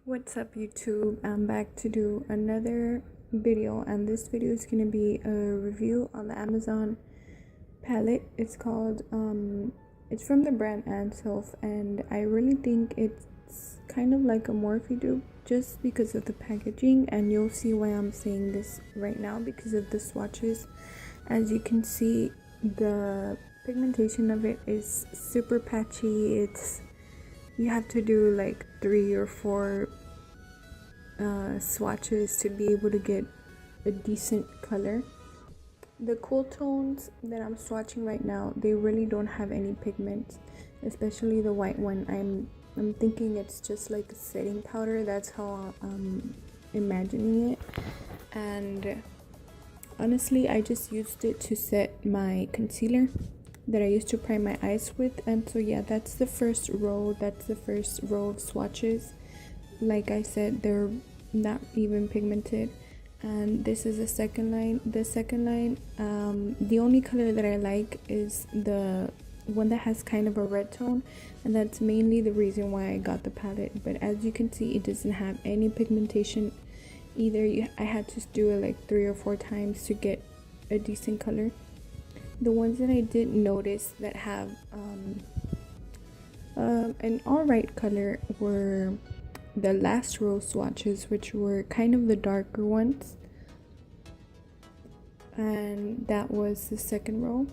What's up YouTube? I'm back to do another video, and this video is going to be a review on the Amazon palette. It's called it's from the brand Anself, and I really think it's kind of like a Morphe dupe just because of the packaging, and you'll see why I'm saying this right now because of the swatches. As you can see, the pigmentation of it is super patchy. You have to do like 3 or 4 swatches to be able to get a decent color. The cool tones that I'm swatching right now, they really don't have any pigment, especially the white one. I'm thinking it's just like a setting powder. That's how I'm imagining it. And honestly, I just used it to set my concealer that I used to prime my eyes with. And so yeah, that's the first row of swatches. Like I said, they're not even pigmented. And this is the second line. The only color that I like is the one that has kind of a red tone, and that's mainly the reason why I got the palette. But as you can see, it doesn't have any pigmentation either. I had to do it like 3 or 4 times to get a decent color. The ones that I did notice that have an alright color were the last row swatches, which were kind of the darker ones, and that was the second row.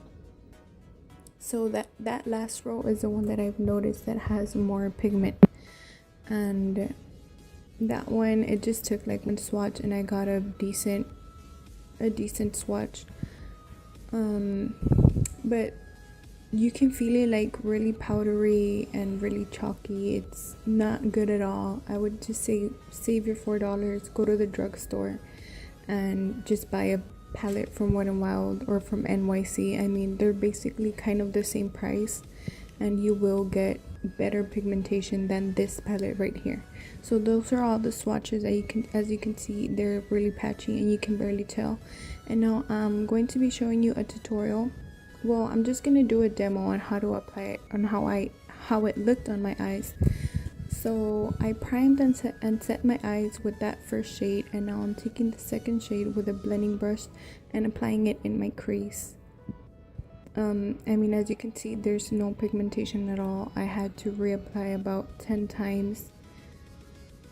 So that last row is the one that I've noticed that has more pigment, and that one, it just took like one swatch and I got a decent swatch. But you can feel it like really powdery and really chalky. It's not good at all. I would just say save your $4, go to the drugstore and just buy a palette from Wet n Wild or from NYC. I mean, they're basically kind of the same price, and you will get better pigmentation than this palette right here. So those are all the swatches. As you can see, they're really patchy and you can barely tell. And now I'm going to be showing you a tutorial. Well, I'm just gonna do a demo on how to apply it, on how it looked on my eyes. So I primed and set my eyes with that first shade, and now I'm taking the second shade with a blending brush and applying it in my crease. I mean, as you can see, there's no pigmentation at all. I had to reapply about 10 times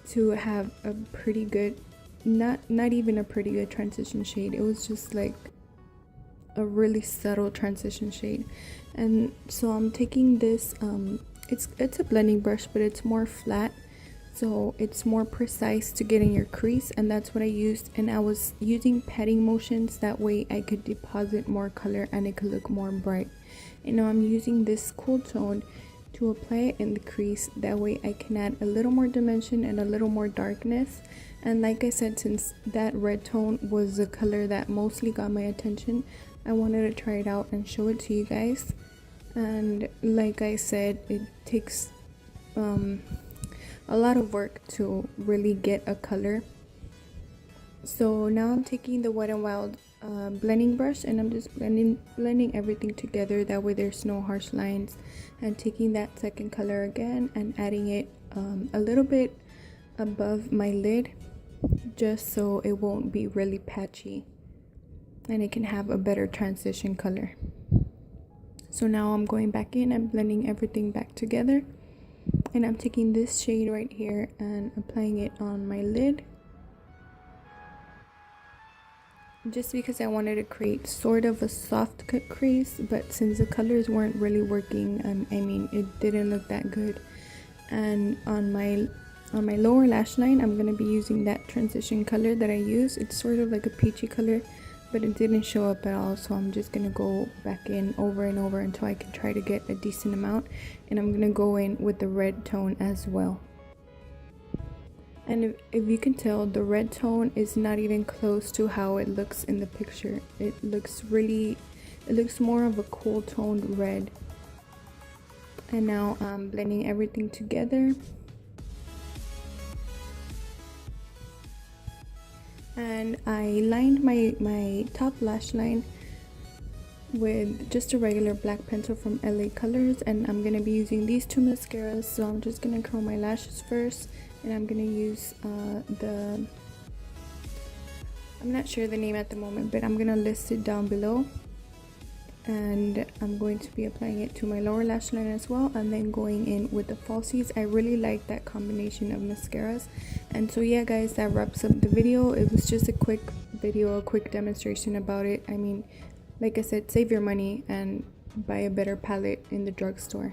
to have a pretty good, not even a pretty good transition shade. It was just like a really subtle transition shade. And so I'm taking this it's a blending brush, but it's more flat, so it's more precise to get in your crease, and that's what I used. And I was using patting motions, that way I could deposit more color and it could look more bright. And now I'm using this cool tone to apply it in the crease, that way I can add a little more dimension and a little more darkness. And like I said, since that red tone was the color that mostly got my attention, I wanted to try it out and show it to you guys. And like I said, it takes a lot of work to really get a color. So now I'm taking the Wet n Wild blending brush, and I'm just blending everything together, that way there's no harsh lines. And taking that second color again and adding it a little bit above my lid, just so it won't be really patchy and it can have a better transition color. So now I'm going back in and blending everything back together, and I'm taking this shade right here and applying it on my lid, just because I wanted to create sort of a soft cut crease. But since the colors weren't really working, I mean, it didn't look that good. And on my lower lash line, I'm going to be using that transition color that I use. It's sort of like a peachy color, but it didn't show up at all, so I'm just gonna go back in over and over until I can try to get a decent amount. And I'm gonna go in with the red tone as well. And if you can tell, the red tone is not even close to how it looks in the picture. It looks more of a cool toned red. And now I'm blending everything together. And I lined my top lash line with just a regular black pencil from LA Colors, and I'm gonna be using these two mascaras. So I'm just gonna curl my lashes first, and I'm gonna use I'm not sure the name at the moment, but I'm gonna list it down below. And I'm going to be applying it to my lower lash line as well, and then going in with the Falsies. I really like that combination of mascaras. And so yeah guys, that wraps up the video. It was just a quick video, a quick demonstration about it. I mean, like I said, save your money and buy a better palette in the drugstore.